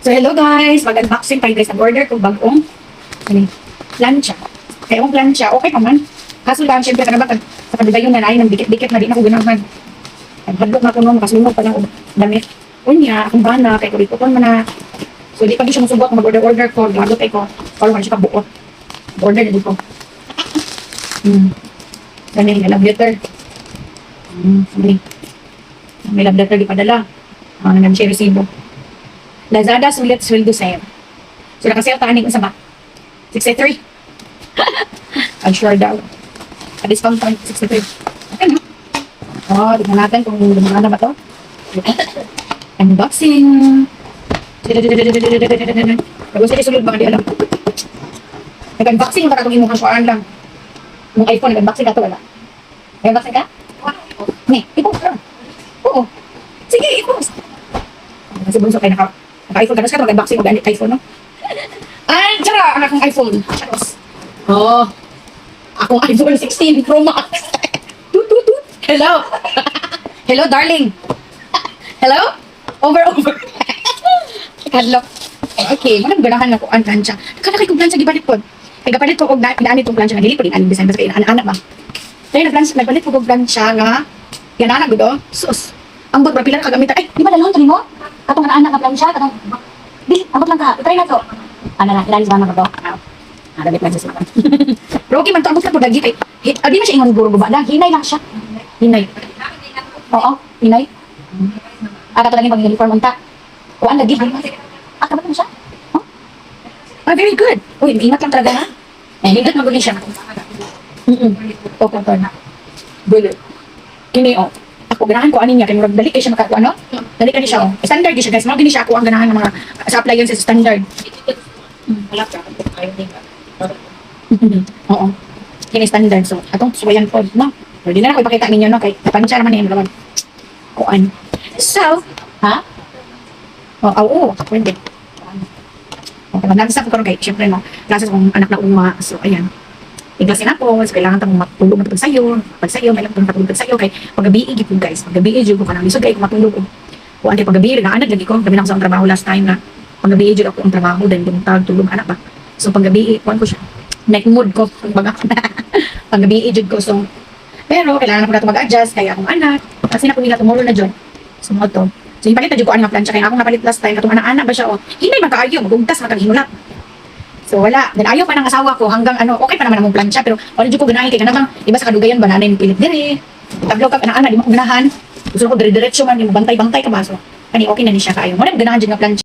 So hello guys, mag-unboxing tayo guys. Nag-order ko bagong plancha. Kaya yung plancha, okay pa man. Kaso lang, syempre ka na ba, sa kadigayon na nai, nang dikit-dikit na din ako ganahan. Naghadlok na ako nung, makasunod pa lang ako damit. Unya, akong bana, kaya ko dito ko na. So di pa di siya masubot, mag-order ko, gagot ay ko. Or wala siya kabuot. Order na dito. Ganyan, may love letter. May love letter di padala. Nangan siya resibo. Lazada sulit sweldo sale. So nakasale taanin ko sa back. 63. I'm sure daw. A discount point 63. Okay na. Oh, tignan natin kung lumana ba to. Unboxing. Bago sila sulod baka di alam. Nag-unboxing para itong imuhang kuhaan lang. Yung iPhone, nag-unboxing ka to, wala. Nag-unboxing ka? Ne, i-post ka. Oo. Sige, i-post. Kasi bunso kayo naka-iPhone ka. Tapos ka ito mag-unboxing mo ganit iPhone, no? Ay, tsara, ang akong iPhone. Charos. Oh. Akong iPhone 16 Pro Max. Toot, toot, toot. Hello. Hello, darling. Hello? Over. Kadlok. Okay, manang ganahan na ko ang plancha. Nakalakay kong plancha, gibalit po. Kaya gapalit ko kung inaanit kong plancha, nagili po din aning design, basta kaya anak ba? Kaya nagpalit ko kong plancha nga, yan anak ko sus. Ang bot, pila na kagamitan. Ay, di ba dalawang tuloy mo? Katong anak nga plancha, katong, di, abot lang ka, try na to. Ano na, kailangan sa mga ko to. Dagit lang siya sila. Pero okay man to, abot lang po dagit eh. Di na siya ingon guro ba lang, hinay lang siya. Hinay. Oo, hinay. Katulangin pag uniform unta. O, ang lagi. Kabat mo siya? Huh? Ah, very good. Uy, maingat lang talaga ha. Hindot magunin siya. Opo, na. Bullet. Kini, oh. Ako, ganahan ko anin niya. Kaya dali kayo siya makakuha, no? Dali kayo siya, oh. Standard siya, guys. Mga gini siya ako ang ganahan ng mga sa appliances standard. Wala ka. Ayaw din ka. Oo. Kini standard. So, atong suwayan po, no? Pero di na ako ipakita ninyo, no? Kaya paano siya naman yun, naman. Kuan. So, ha? Oo, pwede. Okay, nag-nagsa ko karon kay syempre no, klase kong anak na uma. So ayan. Iglasin ako, so kailangan tang matulog na pagsayo, may lang tang matulog pagsayo kay paggabi gid ko guys. Paggabi jud ko kanang lisod kay ko matulog. O ante paggabi na anak lagi ko, kami lang sa trabaho last time na paggabi jud ako ang trabaho then buntag tulog anak ba. So paggabi kuan ko siya. Night mood ko baga. Paggabi jud ko so pero kailangan ko na to mag-adjust kaya akong anak kasi na ko nila tomorrow na jud. So mo to. So, ipalit na dyan ko ang plancha. Kaya ako napalit last time. Katong anak-anak ba siya? O, hinay magkaayo. Magugtas, magkaginulat. So, wala. Then, ayaw pa ng asawa ko hanggang okay pa naman ang mong plancha. Pero, wala dyan ko ganahin. Kaya kanabang, iba sa kadugayan ba, nanay mo pilit dire. Tablo ka, anak-anak, di mo ko ganahan. Gusto ko dire-diretso man, di mo bantay-bantay ka ba? So, kani okay na ni siya kaayo. Wala ganahan dyan nga plancha.